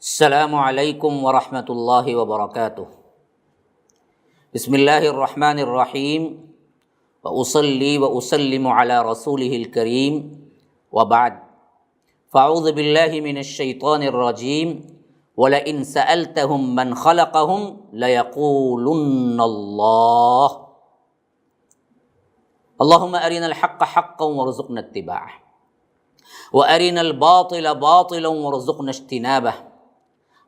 السلام علیکم ورحمۃ اللہ وبرکاتہ۔ بسم اللہ الرحمن الرحیم، وأصلی وأسلم علی رسولہ الکریم، وبعد، فاعوذ باللہ من الشیطان الرجیم، وَلَئِن سَأَلْتَهُم مَّنْ خَلَقَهُمْ لَيَقُولُنَّ اللَّهُ۔ اللہم ارنا الحق حقا وارزقنا اتباعہ، وارنا الباطل باطلا وارزقنا اجتنابہ۔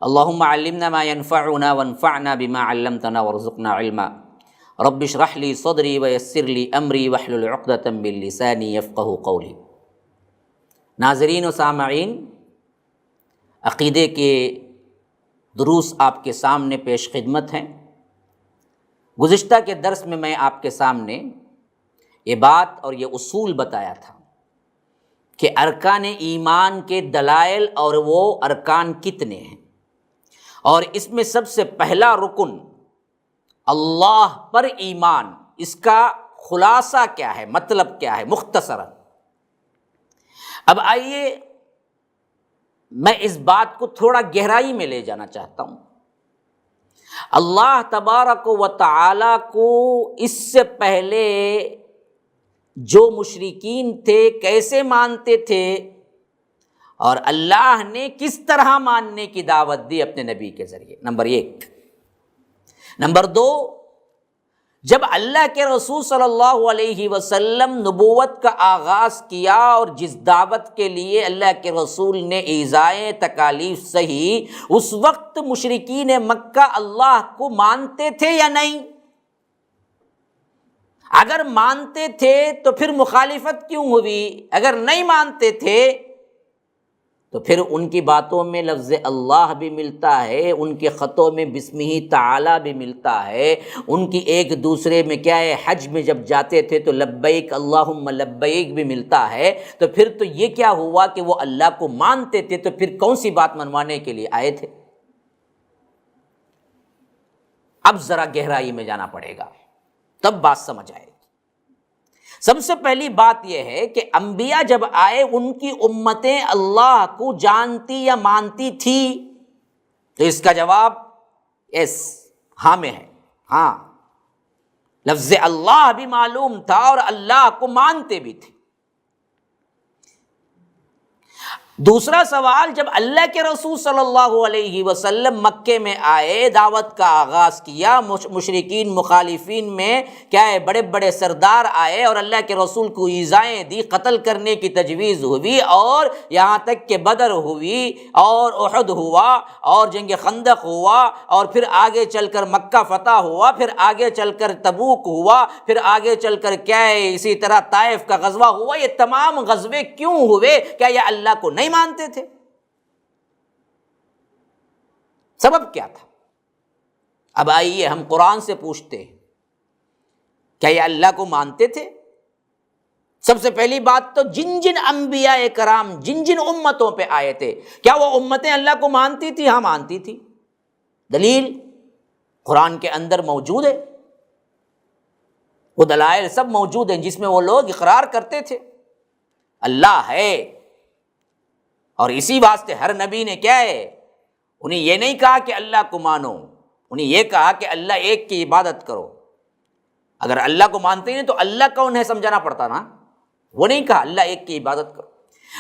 اللہم علمنا ما ينفعنا وانفعنا بما علمتنا وارزقنا علما۔ رب اشرح لی صدری ویسر لی امری واحلل عقدۃ من لسانی یفقہوا قولی۔ ناظرین و سامعین، عقیدے کے دروس آپ کے سامنے پیش خدمت ہیں۔ گزشتہ کے درس میں میں آپ کے سامنے یہ بات اور یہ اصول بتایا تھا کہ ارکان ایمان کے دلائل اور وہ ارکان کتنے ہیں، اور اس میں سب سے پہلا رکن اللہ پر ایمان، اس کا خلاصہ کیا ہے، مطلب کیا ہے مختصراً۔ اب آئیے میں اس بات کو تھوڑا گہرائی میں لے جانا چاہتا ہوں۔ اللہ تبارک و تعالی کو اس سے پہلے جو مشرکین تھے کیسے مانتے تھے، اور اللہ نے کس طرح ماننے کی دعوت دی اپنے نبی کے ذریعے، نمبر ایک۔ نمبر دو، جب اللہ کے رسول صلی اللہ علیہ وسلم نبوت کا آغاز کیا اور جس دعوت کے لیے اللہ کے رسول نے ایذائے تکالیف سہی، اس وقت مشرکین مکہ اللہ کو مانتے تھے یا نہیں؟ اگر مانتے تھے تو پھر مخالفت کیوں ہوئی؟ اگر نہیں مانتے تھے تو پھر ان کی باتوں میں لفظ اللہ بھی ملتا ہے، ان کے خطوں میں بسمہ تعالی بھی ملتا ہے، ان کی ایک دوسرے میں کیا ہے، حج میں جب جاتے تھے تو لبیک اللہم لبیک بھی ملتا ہے۔ تو پھر تو یہ کیا ہوا کہ وہ اللہ کو مانتے تھے، تو پھر کون سی بات منوانے کے لیے آئے تھے؟ اب ذرا گہرائی میں جانا پڑے گا، تب بات سمجھ آئے گی۔ سب سے پہلی بات یہ ہے کہ انبیاء جب آئے ان کی امتیں اللہ کو جانتی یا مانتی تھی؟ تو اس کا جواب یس، ہاں میں ہے۔ ہاں، لفظ اللہ بھی معلوم تھا اور اللہ کو مانتے بھی تھے۔ دوسرا سوال، جب اللہ کے رسول صلی اللہ علیہ وسلم مکے میں آئے، دعوت کا آغاز کیا، مشرکین مخالفین میں کیا ہے، بڑے بڑے سردار آئے اور اللہ کے رسول کو ایذائیں دی، قتل کرنے کی تجویز ہوئی، اور یہاں تک کہ بدر ہوئی اور احد ہوا اور جنگ خندق ہوا، اور پھر آگے چل کر مکہ فتح ہوا، پھر آگے چل کر تبوک ہوا، پھر آگے چل کر کیا ہے اسی طرح طائف کا غزوہ ہوا۔ یہ تمام غزوے کیوں ہوئے؟ کیا یہ اللہ کو نہیں مانتے تھے؟ سبب کیا تھا؟ اب آئیے ہم قرآن سے پوچھتے ہیں، کیا یہ اللہ کو مانتے تھے؟ سب سے پہلی بات تو جن جن انبیاء کرام جن جن امتوں پہ آئے تھے، کیا وہ امتیں اللہ کو مانتی تھی؟ ہاں مانتی تھی۔ دلیل قرآن کے اندر موجود ہے، وہ دلائل سب موجود ہیں جس میں وہ لوگ اقرار کرتے تھے اللہ ہے۔ اور اسی واسطے ہر نبی نے کیا ہے، انہیں یہ نہیں کہا کہ اللہ کو مانو، انہیں یہ کہا کہ اللہ ایک کی عبادت کرو۔ اگر اللہ کو مانتے نہیں تو اللہ کون ہے سمجھانا پڑتا نا، وہ نہیں کہا اللہ ایک کی عبادت کرو۔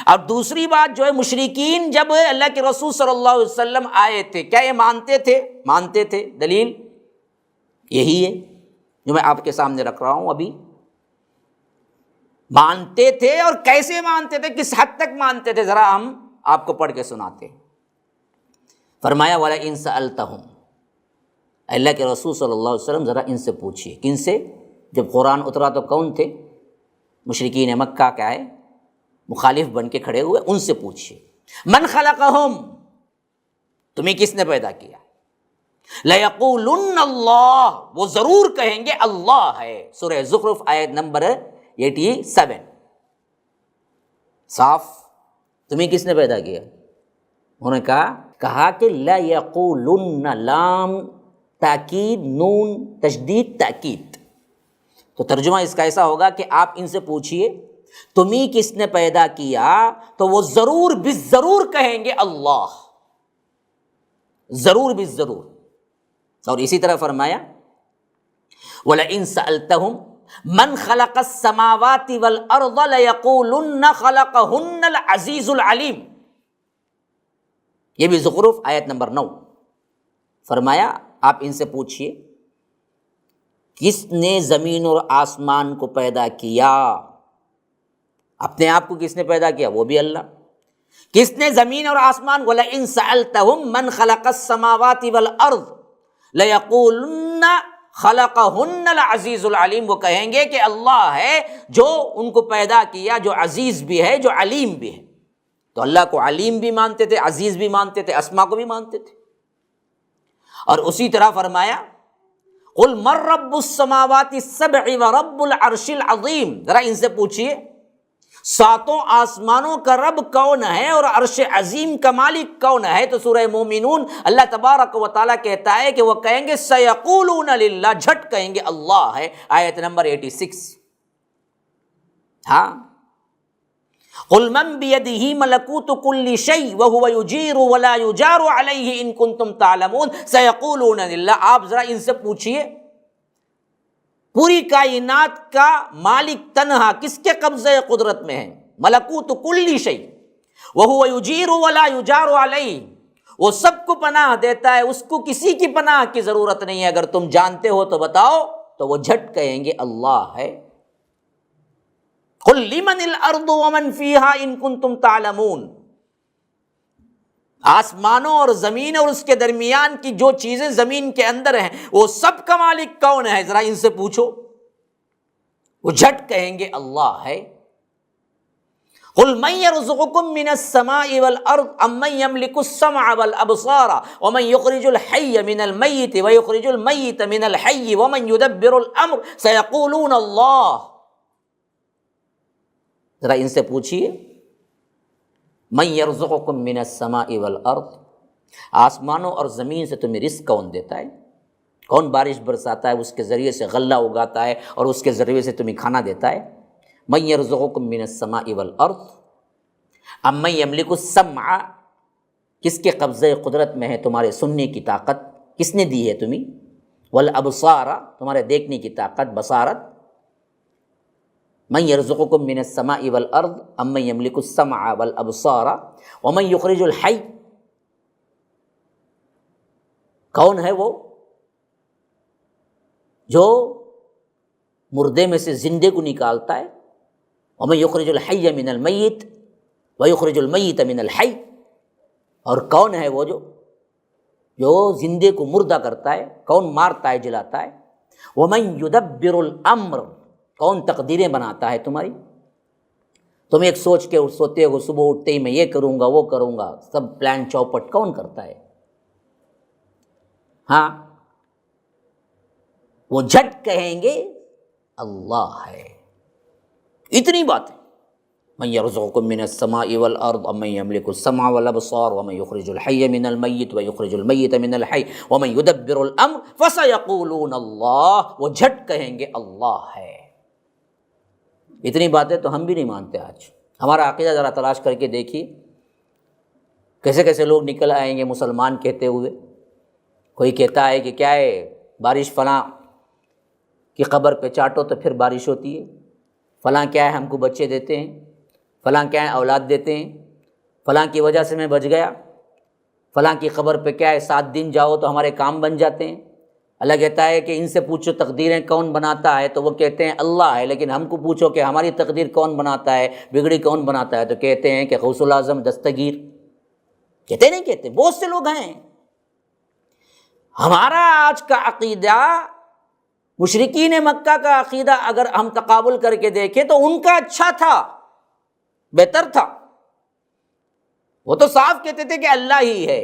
اور دوسری بات جو ہے، مشرکین جب اللہ کے رسول صلی اللہ علیہ وسلم آئے تھے، کیا یہ مانتے تھے؟ مانتے تھے۔ دلیل یہی ہے جو میں آپ کے سامنے رکھ رہا ہوں ابھی۔ مانتے تھے، اور کیسے مانتے تھے، کس حد تک مانتے تھے، ذرا ہم آپ کو پڑھ کے سناتے ہیں۔ فرمایا وَلَئِن سَأَلْتَهُمْ، اللہ کے رسول صلی اللہ علیہ وسلم ذرا ان سے پوچھئے۔ کن سے؟ جب قرآن اترا تو کون تھے؟ مشرکین مکہ کیا ہے، مخالف بن کے کھڑے ہوئے، ان سے پوچھئے من خلقہم، تمہیں کس نے پیدا کیا؟ لَيَقُولُنَّ اللَّهُ، وہ ضرور کہیں گے اللہ ہے۔ سورہ زخرف آیت نمبر 87۔ صاف، تمہیں کس نے پیدا کیا؟ انہوں نے کہا کہ لا یقولن، لام تاکید، نون تشدید تاکید۔ تو ترجمہ اس کا ایسا ہوگا کہ آپ ان سے پوچھئے تمہیں کس نے پیدا کیا، تو وہ ضرور بالضرور کہیں گے اللہ۔ ضرور بھی ضرور. اور اسی طرح فرمایا وَلَئِن سَأَلْتَهُمْ مَنْ خَلَقَ السَّمَاوَاتِ وَالْأَرْضَ لَيَقُولُنَّ خَلَقَهُنَّ الْعَزِيزُ الْعَلِيمُ. یہ بھی زخرف آیت نمبر 9. فرمایا آپ ان سے پوچھئے کس نے زمین اور آسمان کو پیدا کیا؟ اپنے آپ کو کس نے پیدا کیا؟ وہ بھی اللہ. کس نے زمین اور آسمان؟ وَلَئِن سَأَلْتَهُمْ مَنْ خَلَقَ السَّمَاوَاتِ وَالْأَرْضِ لَيَقُولُنَّ خَلَقَهُنَّ الْعَزِيزُ الْعَلِيمُ. وہ کہیں گے کہ اللہ ہے جو ان کو پیدا کیا، جو عزیز بھی ہے، جو علیم بھی ہے. تو اللہ کو علیم بھی مانتے تھے، عزیز بھی مانتے تھے، اسما کو بھی مانتے تھے. اور اسی طرح فرمایا قُلْ مَن رَّبُّ السَّمَاوَاتِ السَّبْعِ وَرَبُّ الْعَرْشِ الْعَظِيمِ. ذرا ان سے پوچھئے ساتوں آسمانوں کا رب کون ہے اور عرش عظیم کا مالک کون ہے؟ تو سورہ مومنون اللہ تبارک و تعالیٰ کہتا ہے کہ وہ کہیں گے سَيَقُولُونَ لِلَّهِ، جھٹ کہیں گے اللہ ہے. آیت نمبر 86. ہاں قُلْ مَن بِيَدِهِ مَلَكُوتُ كُلِّ شَيْءٍ وَهُوَ يُجِيرُ وَلَا يُجَارُ عَلَيْهِ إِن كُنتُمْ تَعْلَمُونَ سَيَقُولُونَ لِلَّهِ. آپ ذرا ان سے پوچھئے پوری کائنات کا مالک تنہا کس کے قبضے قدرت میں ہے؟ ملکوت کل شیء وہو یجیر ولا یجار علیہ. وہ سب کو پناہ دیتا ہے، اس کو کسی کی پناہ کی ضرورت نہیں ہے. اگر تم جانتے ہو تو بتاؤ. تو وہ جھٹ کہیں گے اللہ ہے. قل لمن الارض ومن فیہا ان کنتم تعلمون. آسمانوں اور زمین اور اس کے درمیان کی جو چیزیں زمین کے اندر ہیں وہ سب کا مالک کون ہے؟ ذرا ان سے پوچھو. وہ جھٹ کہیں گے اللہ ہے. قل من يرزقكم من السماء والارض امن يملك السمع والابصار ومن يخرج الحي من الميت ويخرج الميت من الحي ومن يدبر الامر سيقولون الله. ذرا ان سے پوچھیے من یرزقکم من السماء والارض، آسمانوں اور زمین سے تمہیں رزق کون دیتا ہے؟ کون بارش برساتا ہے، اس کے ذریعے سے غلہ اگاتا ہے اور اس کے ذریعے سے تمہیں کھانا دیتا ہے؟ من یرزقکم من السماء والارض امن یملک السمع، کس کے قبضے قدرت میں ہے تمہارے سننے کی طاقت؟ کس نے دی ہے تمہیں؟ والابصار، تمہارے دیکھنے کی طاقت، بصارت. من یرزقکم من السماء والارض امن یملک السمع والابصار ومن یخرج الحی، کون ہے وہ جو مردے میں سے زندے کو نکالتا ہے؟ ومن یخرج الحی من المیت ویخرج المیت من الحی. اور کون ہے وہ جو زندے کو مردہ کرتا ہے؟ کون مارتا ہے، جلاتا ہے؟ ومن یدبر الامر، کون تقدیریں بناتا ہے تمہاری؟ تم ایک سوچ کے سوتے ہو صبح اٹھتے ہی میں یہ کروں گا وہ کروں گا، سب پلان چوپٹ کون کرتا ہے؟ ہاں وہ جھٹ کہیں گے اللہ ہے. اتنی بات ہے. من یرزقکم من السماء والارض امن یملک السمع والابصار ومن یخرج الحی من المیت ویخرج المیت من الحی ومن یدبر الامر فسیقولون اللہ. وہ جھٹ کہیں گے اللہ ہے. اتنی باتیں تو ہم بھی نہیں مانتے. آج ہمارا عقیدہ ذرا تلاش کر کے دیکھیے، کیسے کیسے لوگ نکل آئیں گے مسلمان کہتے ہوئے. کوئی کہتا ہے کہ کیا ہے، بارش فلاں کی قبر پہ چاٹو تو پھر بارش ہوتی ہے، فلاں کیا ہے ہم کو بچے دیتے ہیں، فلاں کیا ہے اولاد دیتے ہیں، فلاں کی وجہ سے میں بچ گیا، فلاں کی قبر پہ کیا ہے 7 دن جاؤ تو ہمارے کام بن جاتے ہیں. اللہ کہتا ہے کہ ان سے پوچھو تقدیریں کون بناتا ہے، تو وہ کہتے ہیں اللہ ہے. لیکن ہم کو پوچھو کہ ہماری تقدیر کون بناتا ہے، بگڑی کون بناتا ہے، تو کہتے ہیں کہ غوث الاعظم دستگیر. کہتے نہیں کہتے، بہت سے لوگ ہیں. ہمارا آج کا عقیدہ مشرکین مکہ کا عقیدہ اگر ہم تقابل کر کے دیکھیں تو ان کا اچھا تھا، بہتر تھا. وہ تو صاف کہتے تھے کہ اللہ ہی ہے.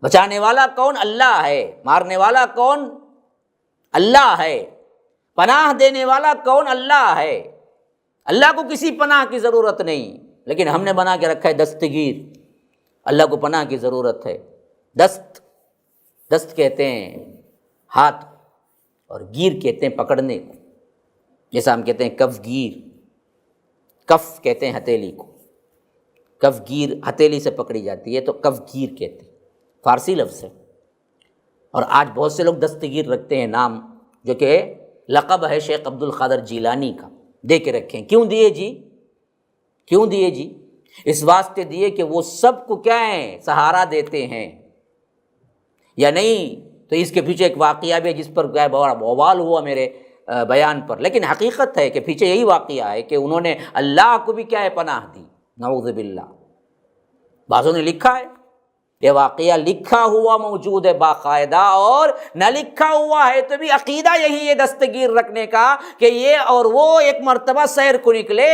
بچانے والا کون؟ اللہ ہے. مارنے والا کون؟ اللہ ہے. پناہ دینے والا کون؟ اللہ ہے. اللہ کو کسی پناہ کی ضرورت نہیں. لیکن ہم نے بنا کے رکھا ہے دستگیر. اللہ کو پناہ کی ضرورت ہے. دست کہتے ہیں ہاتھ، اور گیر کہتے ہیں پکڑنے کو. جیسا ہم کہتے ہیں کف گیر، کف کہتے ہیں ہتھیلی کو. کفگیر ہتھیلی سے پکڑی جاتی ہے تو کفگیر کہتے ہیں، فارسی لفظ ہے۔ اور آج بہت سے لوگ دستگیر رکھتے ہیں نام، جو کہ لقب ہے شیخ عبد القادر جیلانی کا، دے کے رکھیں۔ کیوں دیے جی؟ کیوں دیے جی؟ اس واسطے دیے کہ وہ سب کو کیا ہے، سہارا دیتے ہیں یا نہیں؟ تو اس کے پیچھے ایک واقعہ بھی ہے جس پر کیا بڑا بوال ہوا میرے بیان پر، لیکن حقیقت ہے کہ پیچھے یہی واقعہ ہے کہ انہوں نے اللہ کو بھی کیا ہے، پناہ دی، نعوذ باللہ۔ بعضوں نے لکھا ہے، یہ واقعہ لکھا ہوا موجود ہے باقاعدہ، اور نہ لکھا ہوا ہے تو بھی عقیدہ یہی ہے دستگیر رکھنے کا کہ یہ اور وہ ایک مرتبہ سیر کو نکلے،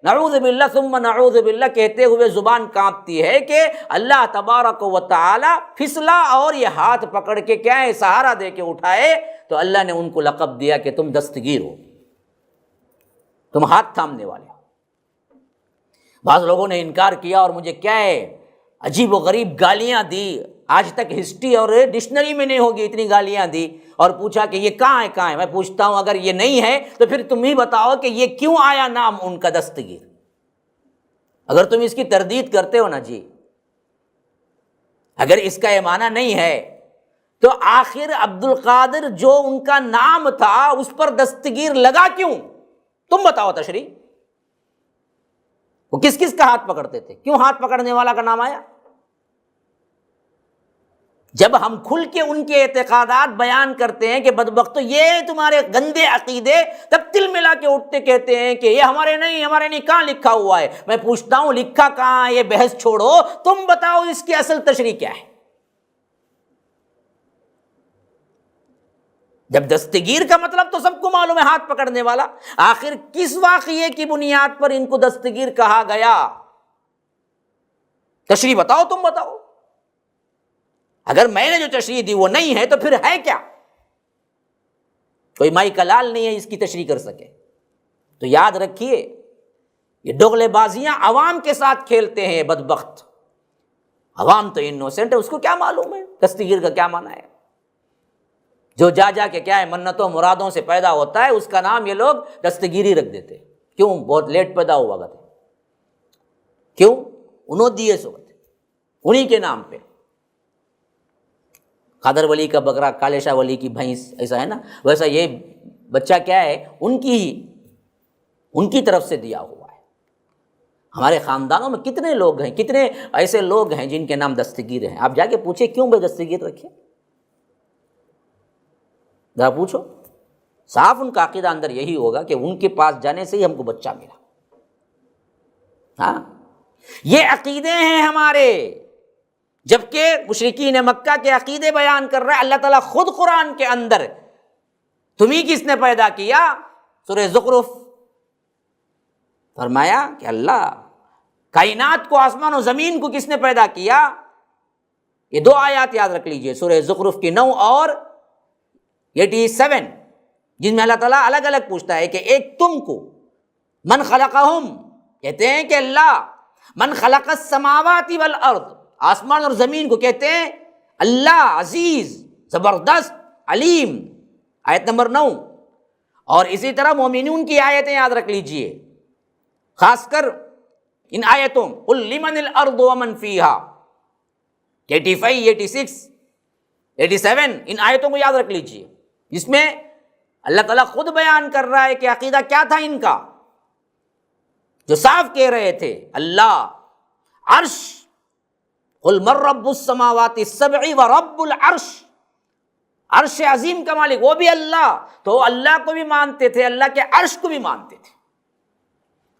نعوذ باللہ ثم نعوذ باللہ کہتے ہوئے زبان کانپتی ہے کہ اللہ تبارک و تعالی پھسلا اور یہ ہاتھ پکڑ کے کیا ہے، سہارا دے کے اٹھائے، تو اللہ نے ان کو لقب دیا کہ تم دستگیر ہو، تم ہاتھ تھامنے والے ہو۔ بعض لوگوں نے انکار کیا اور مجھے کیا ہے، عجیب و غریب گالیاں دی، آج تک ہسٹری اور ڈکشنری میں نہیں ہوگی اتنی گالیاں دی، اور پوچھا کہ یہ کہاں ہے کہاں ہے؟ میں پوچھتا ہوں اگر یہ نہیں ہے تو پھر تم ہی بتاؤ کہ یہ کیوں آیا نام ان کا دستگیر، اگر تم اس کی تردید کرتے ہو نا جی، اگر اس کا یہ معنی نہیں ہے تو آخر عبد القادر جو ان کا نام تھا اس پر دستگیر لگا کیوں؟ تم بتاؤ تشریح، وہ کس کس کا ہاتھ پکڑتے تھے؟ کیوں ہاتھ پکڑنے والا کا نام آیا؟ جب ہم کھل کے ان کے اعتقادات بیان کرتے ہیں کہ بدبختو یہ تمہارے گندے عقیدے، تب تل ملا کے اٹھتے کہتے ہیں کہ یہ ہمارے نہیں، کہاں لکھا ہوا ہے؟ میں پوچھتا ہوں لکھا کہاں ہے؟ یہ بحث چھوڑو، تم بتاؤ اس کی اصل تشریح کیا ہے؟ جب دستگیر کا مطلب تو سب کو معلوم ہے، ہاتھ پکڑنے والا، آخر کس واقعے کی بنیاد پر ان کو دستگیر کہا گیا؟ تشریح بتاؤ، تم بتاؤ۔ اگر میں نے جو تشریح دی وہ نہیں ہے تو پھر ہے کیا؟ کوئی مائی کا لال نہیں ہے اس کی تشریح کر سکے۔ تو یاد رکھیے، یہ دوغلے بازیاں عوام کے ساتھ کھیلتے ہیں، بدبخت عوام تو انوسنٹ ہے، اس کو کیا معلوم ہے دستگیر کا کیا معنی ہے؟ جو جا کے کیا ہے منتوں مرادوں سے پیدا ہوتا ہے اس کا نام یہ لوگ دستگیری رکھ دیتے۔ کیوں؟ بہت لیٹ پیدا ہوا تھا، کیوں؟ انہوں دیے سو انہی کے نام پہ، قادر ولی کا بکرا، کالے شاہ ولی کی بھینس، ایسا ہے نا، ویسا یہ بچہ کیا ہے ان کی طرف سے دیا ہوا ہے۔ ہمارے خاندانوں میں کتنے لوگ ہیں، کتنے ایسے لوگ ہیں جن کے نام دستگیر ہیں، آپ جا کے پوچھیں کیوں بھائی دستگیر رکھے، ذرا پوچھو، صاف ان کا عقیدہ اندر یہی ہوگا کہ ان کے پاس جانے سے ہی ہم کو بچہ ملا۔ ہاں، یہ عقیدے ہیں ہمارے، جبکہ مشرکین مکہ کے عقیدے بیان کر رہا ہے اللہ تعالیٰ خود قرآن کے اندر۔ تمہیں کس نے پیدا کیا؟ سورہ زخرف فرمایا کہ اللہ۔ کائنات کو، آسمان و زمین کو کس نے پیدا کیا؟ یہ دو آیات یاد رکھ لیجئے، سورہ زخرف کی 9 اور 87، جن میں اللہ تعالیٰ الگ الگ پوچھتا ہے کہ ایک تم کو، من خلقہم، کہتے ہیں کہ اللہ، من خلق السماوات والارض، آسمان اور زمین کو کہتے ہیں اللہ عزیز، زبردست، علیم، آیت نمبر 9۔ اور اسی طرح مومنون کی آیتیں یاد رکھ لیجئے، خاص کر ان آیتوں، قل لمن الارض ومن فیہا، 85، 86، 87، ان آیتوں کو یاد رکھ لیجئے، جس میں اللہ تعالیٰ خود بیان کر رہا ہے کہ عقیدہ کیا تھا ان کا، جو صاف کہہ رہے تھے اللہ عرش، قل من رب السماوات السبع ورب العرش، عرش عظیم کا مالک وہ بھی اللہ، تو اللہ کو بھی مانتے تھے، اللہ کے عرش کو بھی مانتے تھے،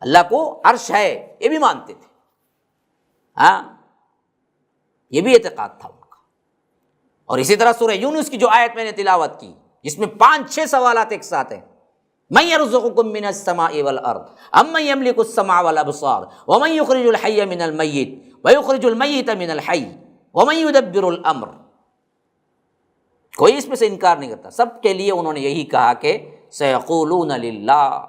اللہ کو عرش ہے یہ بھی مانتے تھے، ہاں، یہ بھی اعتقاد تھا ان کا۔ اور اسی طرح سورہ یونس کی جو آیت میں نے تلاوت کی، جس میں 5-6 سوالات ایک ساتھ ہیں، من یرزقکم من السماء والارض امن یملک السمع والابصار ومن یخرج الحی من المیت ویخرج المیت من الحی ومن یدبر الامر۔ کوئی اس میں سے انکار نہیں کرتا، سب کے لیے انہوں نے یہی کہا کہ سیقولون للہ،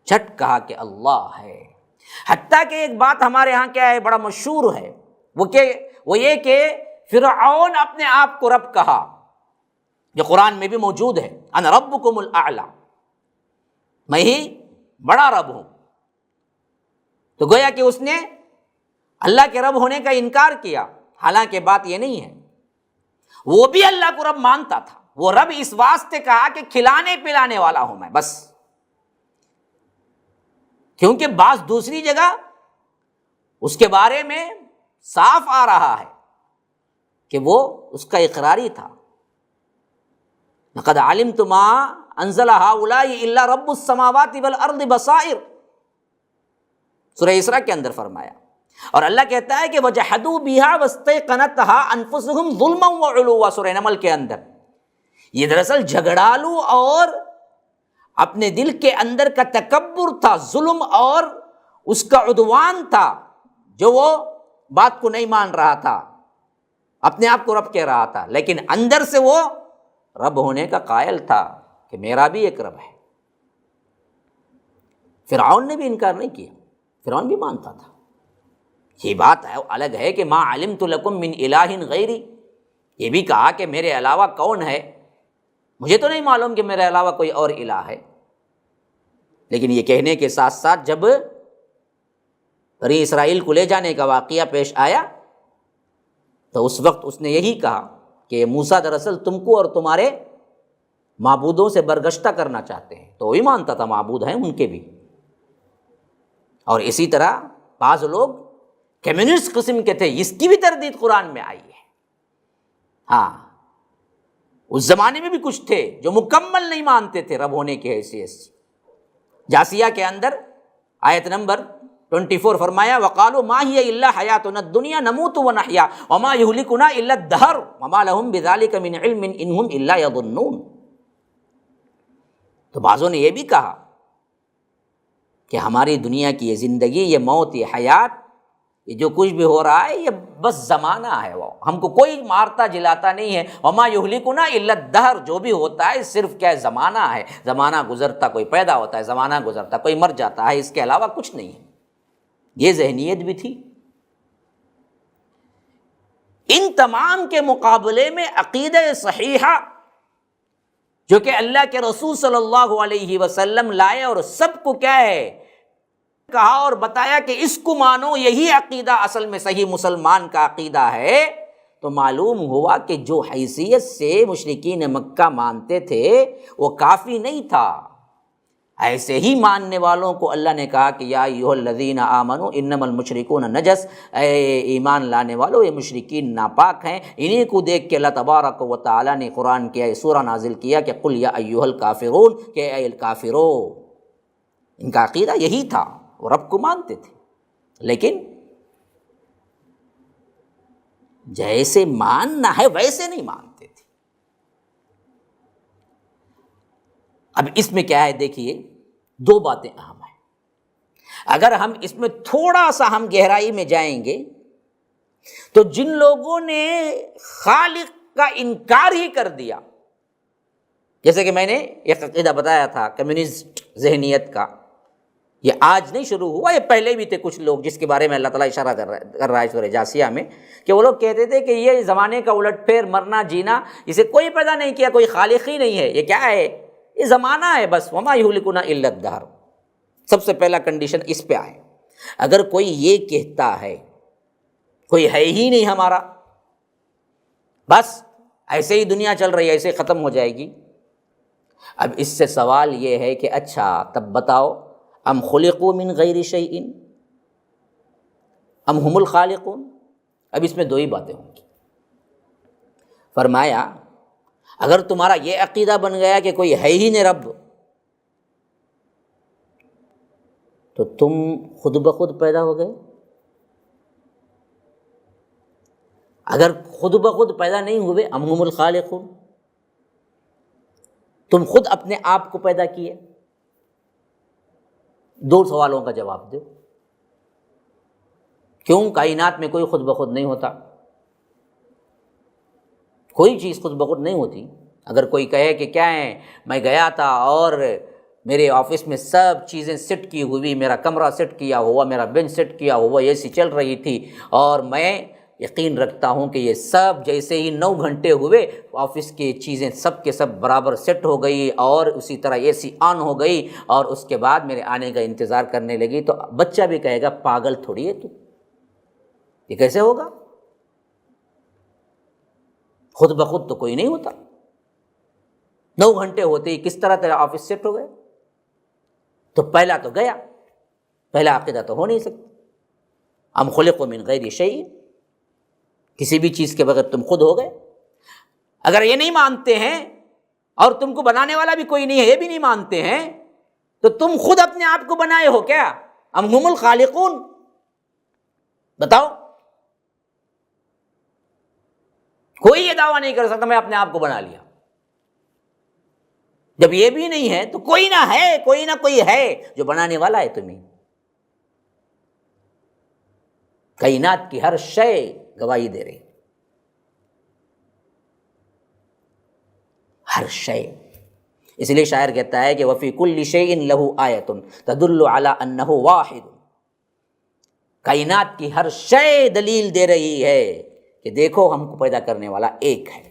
جھٹ کہا کہ اللہ ہے۔ حتیٰ کہ ایک بات ہمارے ہاں کیا ہے، بڑا مشہور ہے، وہ یہ کہ فرعون اپنے آپ کو رب کہا، جو قرآن میں بھی موجود ہے، انا ربکم الاعلی، میں ہی بڑا رب ہوں۔ تو گویا کہ اس نے اللہ کے رب ہونے کا انکار کیا، حالانکہ بات یہ نہیں ہے، وہ بھی اللہ کو رب مانتا تھا۔ وہ رب اس واسطے کہا کہ کھلانے پلانے والا ہوں میں بس، کیونکہ بعض دوسری جگہ اس کے بارے میں صاف آ رہا ہے کہ وہ اس کا اقراری تھا۔ لقد علمت ما انزل هؤلاء الا رب السماوات والارض بصائر، سورہ اسراء کے اندر فرمایا۔ اور اللہ کہتا ہے کہ وجحدوا بها واستيقنتها انفسهم ظلما وعلوا، سورہ نمل کے اندر۔ یہ دراصل جھگڑالو اور اپنے دل کے اندر کا تکبر تھا، ظلم اور اس کا عدوان تھا، جو وہ بات کو نہیں مان رہا تھا، اپنے آپ کو رب کہہ رہا تھا، لیکن اندر سے وہ رب ہونے کا قائل تھا کہ میرا بھی ایک رب ہے۔ فرعون نے بھی انکار نہیں کیا، فرعون بھی مانتا تھا۔ یہ بات ہے الگ ہے کہ ما علمت لکم من الہ غیری، یہ بھی کہا کہ میرے علاوہ کون ہے، مجھے تو نہیں معلوم کہ میرے علاوہ کوئی اور الہ ہے۔ لیکن یہ کہنے کے ساتھ ساتھ جب بنی اسرائیل کو لے جانے کا واقعہ پیش آیا تو اس وقت اس نے یہی کہا کہ موسیٰ دراصل تم کو اور تمہارے معبودوں سے برگشتہ کرنا چاہتے ہیں، تو وہی مانتا تھا معبود ہیں ان کے بھی۔ اور اسی طرح بعض لوگ کمیونسٹ قسم کے تھے، اس کی بھی تردید قرآن میں آئی ہے۔ ہاں، اس زمانے میں بھی کچھ تھے جو مکمل نہیں مانتے تھے رب ہونے کی حیثیت سے۔ جاسیہ کے اندر آیت نمبر 24 فرمایا وقالوا ما هي الا حیاتنا الدنیا نموت ونحیا وما يهلكنا الا الدهر وما لهم بذلك من علم ان هم الا يظنون۔ تو بعضوں نے یہ بھی کہا کہ ہماری دنیا کی یہ زندگی، یہ موت، یہ حیات، یہ جو کچھ بھی ہو رہا ہے یہ بس زمانہ ہے، وہ ہم کو کوئی مارتا جلاتا نہیں ہے۔ وما یہلکنا الا الدہر، جو بھی ہوتا ہے صرف کیا ہے، زمانہ ہے، زمانہ گزرتا کوئی پیدا ہوتا ہے، زمانہ گزرتا کوئی مر جاتا ہے، اس کے علاوہ کچھ نہیں ہے۔ یہ ذہنیت بھی تھی۔ ان تمام کے مقابلے میں عقیدہ صحیحہ جو کہ اللہ کے رسول صلی اللہ علیہ وسلم لائے اور سب کو کیا ہے کہا اور بتایا کہ اس کو مانو، یہی عقیدہ اصل میں صحیح مسلمان کا عقیدہ ہے، تو معلوم ہوا کہ جو حیثیت سے مشرکین مکہ مانتے تھے وہ کافی نہیں تھا۔ ایسے ہی ماننے والوں کو اللہ نے کہا کہ یا ایھا الذین آمنوا انما المشرکون نجس، اے ایمان لانے والو یہ مشرکین ناپاک ہیں۔ انہی کو دیکھ کے اللہ تبارک و تعالیٰ نے قرآن کی سورہ نازل کیا کہ قل یا ایھا الکافرون، کہ اے الکافرو۔ ان کا عقیدہ یہی تھا، وہ رب کو مانتے تھے، لیکن جیسے ماننا ہے ویسے نہیں مانتے تھے۔ اب اس میں کیا ہے دیکھیے، دو باتیں اہم ہیں۔ اگر ہم اس میں تھوڑا سا ہم گہرائی میں جائیں گے تو جن لوگوں نے خالق کا انکار ہی کر دیا، جیسے کہ میں نے ایک عقیدہ بتایا تھا کمیونسٹ ذہنیت کا، یہ آج نہیں شروع ہوا، یہ پہلے بھی تھے کچھ لوگ جس کے بارے میں اللہ تعالیٰ اشارہ کر رہا ہے سورہ جاسیہ میں، کہ وہ لوگ کہتے تھے کہ یہ زمانے کا الٹ پھیر، مرنا جینا، اسے کوئی پیدا نہیں کیا، کوئی خالق ہی نہیں ہے، یہ کیا ہے، یہ زمانہ ہے بس، وما یہلکنا الا الدہر۔ سب سے پہلا کنڈیشن اس پہ آئے، اگر کوئی یہ کہتا ہے کوئی ہے ہی نہیں ہمارا، بس ایسے ہی دنیا چل رہی ہے، ایسے ختم ہو جائے گی۔ اب اس سے سوال یہ ہے کہ اچھا تب بتاؤ، ام خلقوا من غیر شیء ام هم الخالقون؟ اب اس میں دو ہی باتیں ہوں گی۔ فرمایا اگر تمہارا یہ عقیدہ بن گیا کہ کوئی ہے ہی نہیں رب، تو تم خود بخود پیدا ہو گئے۔ اگر خود بخود پیدا نہیں ہوئے، ام هم الخالقون، تم خود اپنے آپ کو پیدا کیے۔ دو سوالوں کا جواب دو، کیوں کائنات میں کوئی خود بخود نہیں ہوتا؟ کوئی چیز خود بخود نہیں ہوتی۔ اگر کوئی کہے کہ کیا ہے، میں گیا تھا اور میرے آفس میں سب چیزیں سیٹ کی ہوئی، میرا کمرہ سیٹ کیا ہوا، میرا بینچ سیٹ کیا ہوا، اے سی چل رہی تھی، اور میں یقین رکھتا ہوں کہ یہ سب جیسے ہی 9 گھنٹے ہوئے آفس کی چیزیں سب کے سب برابر سیٹ ہو گئی اور اسی طرح اے سی آن ہو گئی اور اس کے بعد میرے آنے کا انتظار کرنے لگی، تو بچہ بھی کہے گا پاگل تھوڑی ہے تو، یہ کیسے ہوگا؟ خود بخود تو کوئی نہیں ہوتا۔ 9 گھنٹے ہوتے ہی کس طرح تیرا آفس سیٹ ہو گئے؟ تو پہلا تو گیا، پہلا عقیدہ تو ہو نہیں سکتا۔ ام خلقوا من غیر شیء، کسی بھی چیز کے بغیر تم خود ہو گئے۔ اگر یہ نہیں مانتے ہیں اور تم کو بنانے والا بھی کوئی نہیں ہے، یہ بھی نہیں مانتے ہیں، تو تم خود اپنے آپ کو بنائے ہو کیا؟ ام ہم الخالقون، بتاؤ۔ کوئی یہ دعویٰ نہیں کر سکتا میں اپنے آپ کو بنا لیا۔ جب یہ بھی نہیں ہے تو کوئی نہ ہے، کوئی نہ کوئی ہے جو بنانے والا ہے تمہیں۔ کائنات کی ہر شے گواہی دے رہی، ہر شے۔ اس لیے شاعر کہتا ہے کہ وفی کل شیء لہ آیۃ تدل علی انہ واحد، کائنات کی ہر شے دلیل دے رہی ہے کہ دیکھو ہم کو پیدا کرنے والا ایک ہے،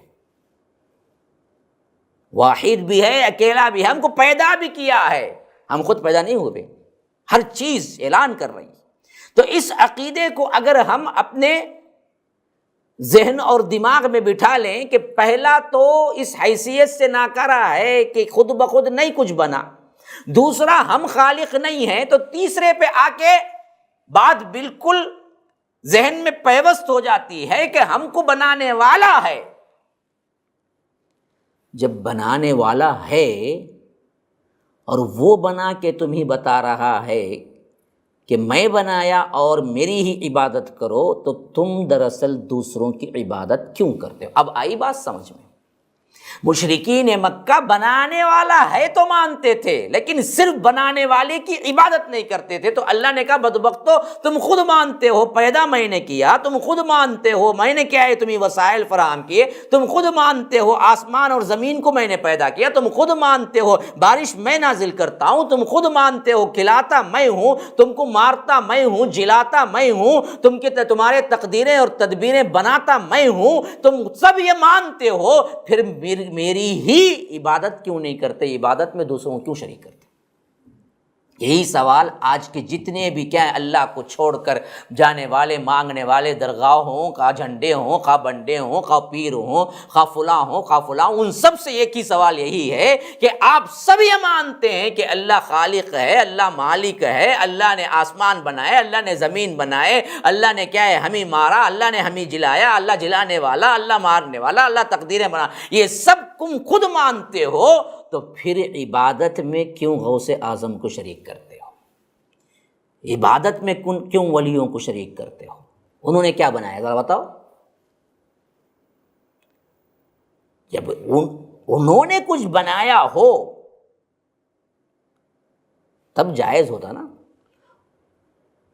واحد بھی ہے، اکیلا بھی ہے، ہم کو پیدا بھی کیا ہے، ہم خود پیدا نہیں ہوئے، ہر چیز اعلان کر رہی ہے۔ تو اس عقیدے کو اگر ہم اپنے ذہن اور دماغ میں بٹھا لیں کہ پہلا تو اس حیثیت سے ناکارہ ہے کہ خود بخود نہیں کچھ بنا، دوسرا ہم خالق نہیں ہیں، تو تیسرے پہ آ کے بات بالکل ذہن میں پیوست ہو جاتی ہے کہ ہم کو بنانے والا ہے۔ جب بنانے والا ہے اور وہ بنا کے تمہیں بتا رہا ہے کہ میں بنایا اور میری ہی عبادت کرو، تو تم دراصل دوسروں کی عبادت کیوں کرتے ہو؟ اب آئی بات سمجھ میں؟ مشرکین مکہ بنانے والا ہے تو مانتے تھے، لیکن صرف بنانے والے کی عبادت نہیں کرتے تھے، تو اللہ نے کہا بدبختو، تم خود مانتے ہو پیدا میں نے کیا، تم خود مانتے ہو میں نے کیا ہے تمہیں وسائل فراہم کیے، تم خود مانتے ہو آسمان اور زمین کو میں نے پیدا کیا، تم خود مانتے ہو بارش میں نازل کرتا ہوں، تم خود مانتے ہو کھلاتا میں ہوں، تم کو مارتا میں ہوں، جلاتا میں ہوں، تمہارے تقدیریں اور تدبیریں بناتا میں ہوں، تم سب یہ مانتے ہو، پھر میری ہی عبادت کیوں نہیں کرتے؟ عبادت میں دوسروں کیوں شریک کرتے؟ یہی سوال آج کے جتنے بھی کیا اللہ کو چھوڑ کر جانے والے مانگنے والے درگاہ ہوں، خواہ جھنڈے ہوں، خواہ بنڈے ہوں، خواہ پیر ہوں، خواہ فلاں ہوں، خواہ فلاں، ان سب سے ایک ہی سوال یہی ہے کہ آپ سب یہ مانتے ہیں کہ اللہ خالق ہے، اللہ مالک ہے، اللہ نے آسمان بنائے، اللہ نے زمین بنائے، اللہ نے کیا ہے ہمیں مارا، اللہ نے ہمیں جلایا، اللہ جلانے والا، اللہ مارنے والا، اللہ تقدیریں بنا، یہ سب تم خود مانتے ہو، تو پھر عبادت میں کیوں غوث اعظم کو شریک کرتے ہو؟ عبادت میں کیوں ولیوں کو شریک کرتے ہو؟ انہوں نے کیا بنایا ذرا بتاؤ؟ جب انہوں نے کچھ بنایا ہو تب جائز ہوتا نا،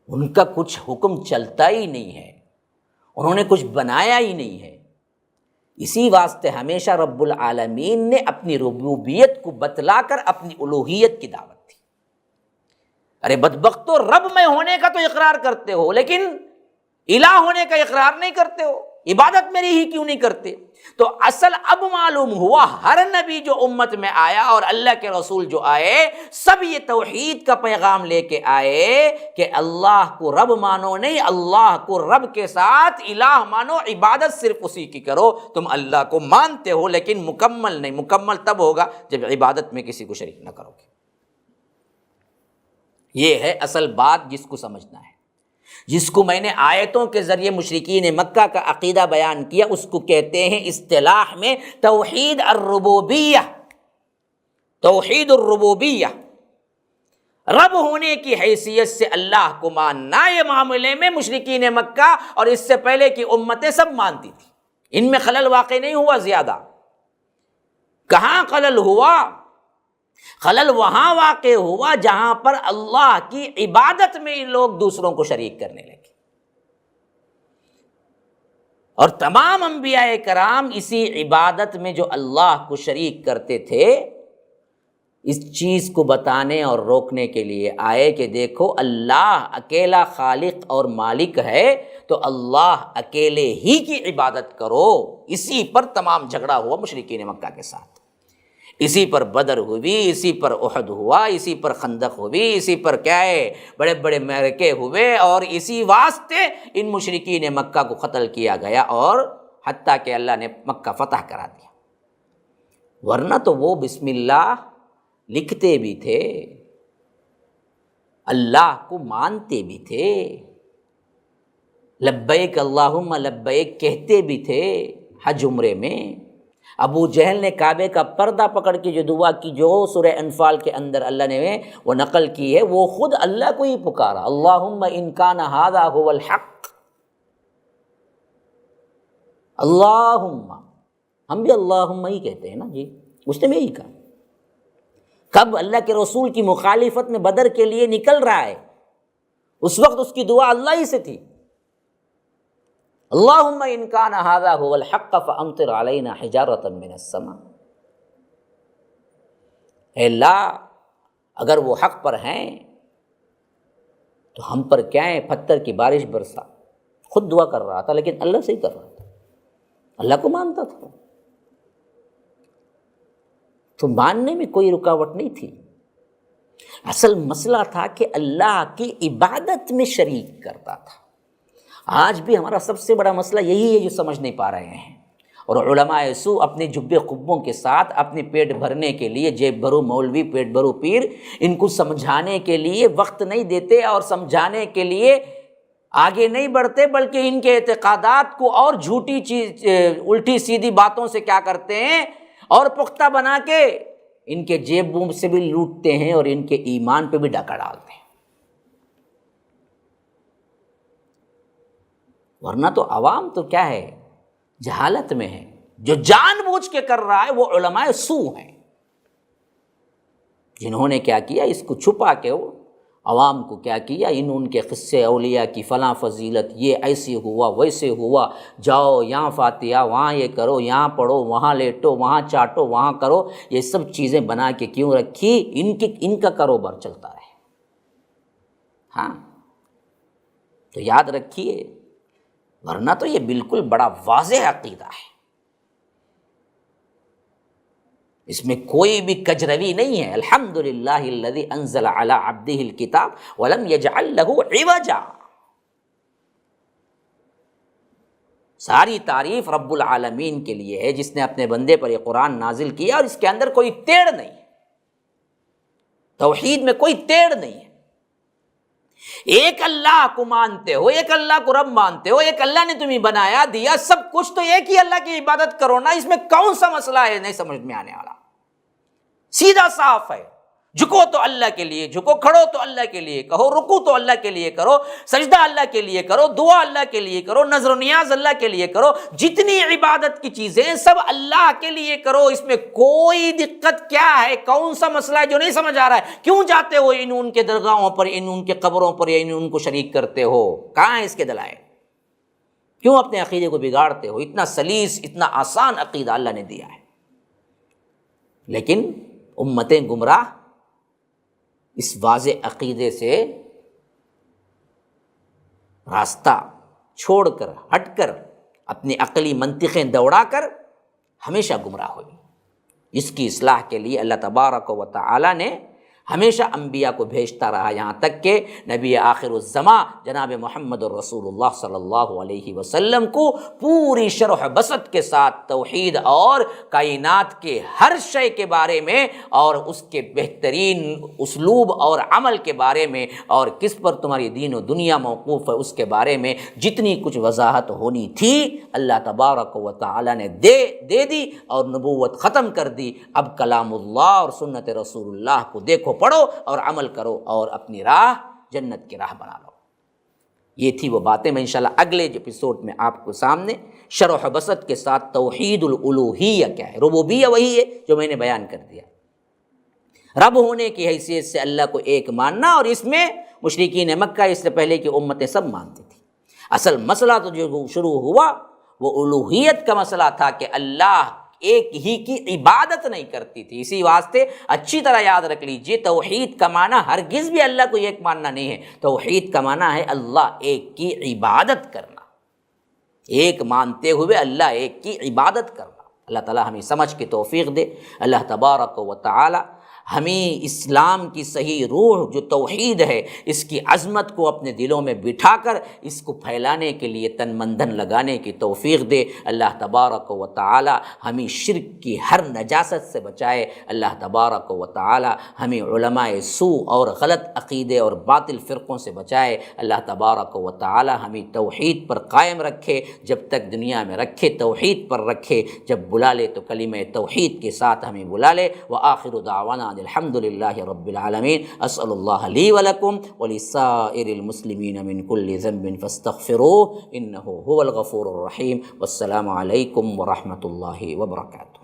ان کا کچھ حکم چلتا ہی نہیں ہے، انہوں نے کچھ بنایا ہی نہیں ہے۔ اسی واسطے ہمیشہ رب العالمین نے اپنی ربوبیت کو بتلا کر اپنی الوہیت کی دعوت دی۔ ارے بدبختو، رب میں ہونے کا تو اقرار کرتے ہو لیکن الہ ہونے کا اقرار نہیں کرتے ہو، عبادت میری ہی کیوں نہیں کرتے؟ تو اصل اب معلوم ہوا ہر نبی جو امت میں آیا اور اللہ کے رسول جو آئے، سب یہ توحید کا پیغام لے کے آئے کہ اللہ کو رب مانو نہیں، اللہ کو رب کے ساتھ الہ مانو، عبادت صرف اسی کی کرو۔ تم اللہ کو مانتے ہو لیکن مکمل نہیں، مکمل تب ہوگا جب عبادت میں کسی کو شریک نہ کرو گے۔ یہ ہے اصل بات جس کو سمجھنا ہے، جس کو میں نے آیتوں کے ذریعے مشرکین مکہ کا عقیدہ بیان کیا، اس کو کہتے ہیں اصطلاح میں توحید الربوبیہ۔ توحید الربوبیہ، رب ہونے کی حیثیت سے اللہ کو ماننا، یہ معاملے میں مشرکین مکہ اور اس سے پہلے کی امتیں سب مانتی تھی، ان میں خلل واقع نہیں ہوا زیادہ۔ کہاں خلل ہوا؟ خلل وہاں واقع ہوا جہاں پر اللہ کی عبادت میں ان لوگ دوسروں کو شریک کرنے لگے، اور تمام انبیاء کرام اسی عبادت میں جو اللہ کو شریک کرتے تھے، اس چیز کو بتانے اور روکنے کے لیے آئے کہ دیکھو اللہ اکیلا خالق اور مالک ہے، تو اللہ اکیلے ہی کی عبادت کرو۔ اسی پر تمام جھگڑا ہوا مشرکین مکہ کے ساتھ، اسی پر بدر ہوئی، اسی پر احد ہوا، اسی پر خندق ہوئی، اسی پر کیا ہے بڑے بڑے معرکے ہوئے، اور اسی واسطے ان مشرکین مکہ کو قتل کیا گیا، اور حتیٰ کہ اللہ نے مکہ فتح کرا دیا۔ ورنہ تو وہ بسم اللہ لکھتے بھی تھے، اللہ کو مانتے بھی تھے، لبیک اللہم لبیک کہتے بھی تھے حج عمرے میں۔ ابو جہل نے کعبے کا پردہ پکڑ کے جو دعا کی، جو سورہ انفال کے اندر اللہ نے وہ نقل کی ہے، وہ خود اللہ کو ہی پکارا، اللہم ان کان ھذا ھو الحق۔ اللہم، ہم بھی اللہم ہی کہتے ہیں نا جی، اس نے بھی یہی کہا۔ کب اللہ کے رسول کی مخالفت میں بدر کے لیے نکل رہا ہے، اس وقت اس کی دعا اللہ ہی سے تھی، اللہم ان کان ھذا ھو الحق فامطر علینا حجارۃ من السماء۔ اے اللہ اگر وہ حق پر ہیں تو ہم پر کیا ہے، پتھر کی بارش برسا۔ خود دعا کر رہا تھا لیکن اللہ سے ہی کر رہا تھا، اللہ کو مانتا تھا، تو ماننے میں کوئی رکاوٹ نہیں تھی۔ اصل مسئلہ تھا کہ اللہ کی عبادت میں شریک کرتا تھا۔ آج بھی ہمارا سب سے بڑا مسئلہ یہی ہے جو سمجھ نہیں پا رہے ہیں، اور علماء سو اپنے جبے قبوں کے ساتھ اپنے پیٹ بھرنے کے لیے، جیب بھرو مولوی پیٹ بھرو پیر، ان کو سمجھانے کے لیے وقت نہیں دیتے اور سمجھانے کے لیے آگے نہیں بڑھتے، بلکہ ان کے اعتقادات کو اور جھوٹی چیز، الٹی سیدھی باتوں سے کیا کرتے ہیں اور پختہ بنا کے ان کے جیبوں سے بھی لوٹتے ہیں اور ان کے ایمان پہ بھی ڈاکہ ڈالتے ہیں۔ ورنہ تو عوام تو کیا ہے، جہالت میں ہے۔ جو جان بوجھ کے کر رہا ہے وہ علماء سو ہیں، جنہوں نے کیا کیا، اس کو چھپا کے وہ عوام کو کیا کیا، ان کے قصے اولیاء کی فلاں فضیلت، یہ ایسے ہوا ویسے ہوا، جاؤ یہاں فاتحہ، وہاں یہ کرو، یہاں پڑھو، وہاں لیٹو، وہاں چاٹو، وہاں کرو، یہ سب چیزیں بنا کے کیوں رکھی؟ ان کا کاروبار چلتا ہے۔ ہاں تو یاد رکھیے، ورنہ تو یہ بالکل بڑا واضح عقیدہ ہے، اس میں کوئی بھی کجروی نہیں ہے۔ الحمدللہ الذی انزل علی عبدہ الکتاب ولم یجعل لہ عوجا۔ ساری تعریف رب العالمین کے لیے ہے، جس نے اپنے بندے پر یہ قرآن نازل کیا اور اس کے اندر کوئی ٹیڑھ نہیں ہے، توحید میں کوئی ٹیڑھ نہیں ہے۔ ایک اللہ کو مانتے ہو، ایک اللہ کو رب مانتے ہو، ایک اللہ نے تمہیں بنایا دیا سب کچھ، تو ایک ہی اللہ کی عبادت کرو نا، اس میں کون سا مسئلہ ہے نہیں سمجھ میں آنے والا؟ سیدھا صاف ہے، جھکو تو اللہ کے لیے جھکو، کھڑو تو اللہ کے لیے کہو، رکوع تو اللہ کے لیے کرو، سجدہ اللہ کے لیے کرو، دعا اللہ کے لیے کرو، نظر و نیاز اللہ کے لیے کرو، جتنی عبادت کی چیزیں سب اللہ کے لیے کرو۔ اس میں کوئی دقت کیا ہے؟ کون سا مسئلہ ہے جو نہیں سمجھ آ رہا ہے؟ کیوں جاتے ہو ان کے درگاہوں پر، ان کے قبروں پر، یا ان کو شریک کرتے ہو؟ کہاں ہے اس کے دلائل؟ کیوں اپنے عقیدے کو بگاڑتے ہو؟ اتنا سلیس، اتنا آسان عقیدہ اللہ نے دیا ہے، لیکن امتیں گمراہ اس واضح عقیدے سے راستہ چھوڑ کر، ہٹ کر، اپنی عقلی منطقیں دوڑا کر ہمیشہ گمراہ ہوئی۔ اس کی اصلاح کے لیے اللہ تبارک و تعالی نے ہمیشہ انبیاء کو بھیجتا رہا، یہاں تک کہ نبی آخر الزماں جناب محمد الرسول اللہ صلی اللہ علیہ وسلم کو پوری شرح بسط کے ساتھ توحید اور کائنات کے ہر شے کے بارے میں، اور اس کے بہترین اسلوب اور عمل کے بارے میں، اور کس پر تمہاری دین و دنیا موقوف ہے اس کے بارے میں جتنی کچھ وضاحت ہونی تھی اللہ تبارک و تعالی نے دے دی، اور نبوت ختم کر دی۔ اب کلام اللہ اور سنت رسول اللہ کو دیکھو، پڑھو اور عمل کرو، اور اپنی راہ جنت کی راہ بنا لو۔ یہ تھی وہ باتیں، میں انشاءاللہ اگلے ایپیسوڈ میں آپ کو سامنے شرح بسط کے ساتھ توحید الالوہیہ کیا ہے، ربوبیہ وہی ہے جو میں نے بیان کر دیا، رب ہونے کی حیثیت سے اللہ کو ایک ماننا، اور اس میں مشرکین مکہ اس سے پہلے کی امتیں سب مانتی تھی۔ اصل مسئلہ تو جو شروع ہوا وہ الوہیت کا مسئلہ تھا کہ اللہ ایک ہی کی عبادت نہیں کرتی تھی۔ اسی واسطے اچھی طرح یاد رکھ لیجئے، توحید کا معنی ہرگز بھی اللہ کو ایک ماننا نہیں ہے، توحید کا معنی ہے اللہ ایک کی عبادت کرنا، ایک مانتے ہوئے اللہ ایک کی عبادت کرنا۔ اللہ تعالیٰ ہمیں سمجھ کی توفیق دے۔ اللہ تبارک و تعالی ہمیں اسلام کی صحیح روح جو توحید ہے، اس کی عظمت کو اپنے دلوں میں بٹھا کر اس کو پھیلانے کے لیے تن من دھن لگانے کی توفیق دے۔ اللہ تبارک و تعالی ہمیں شرک کی ہر نجاست سے بچائے۔ اللہ تبارک و تعالی ہمیں علماء سوء اور غلط عقیدے اور باطل فرقوں سے بچائے۔ اللہ تبارک و تعالی ہمیں توحید پر قائم رکھے، جب تک دنیا میں رکھے توحید پر رکھے، جب بلا لے تو کلمہ توحید کے ساتھ ہمیں بلا لے۔ وآخر دعوانا الحمد للہ رب العالمین۔ اسأل اللہ لی ولکم ولسائر المسلمین من کل ذنب فاستغفروہ انہ هو الغفور الرحیم۔ والسلام علیکم ورحمۃ اللہ وبرکاتہ۔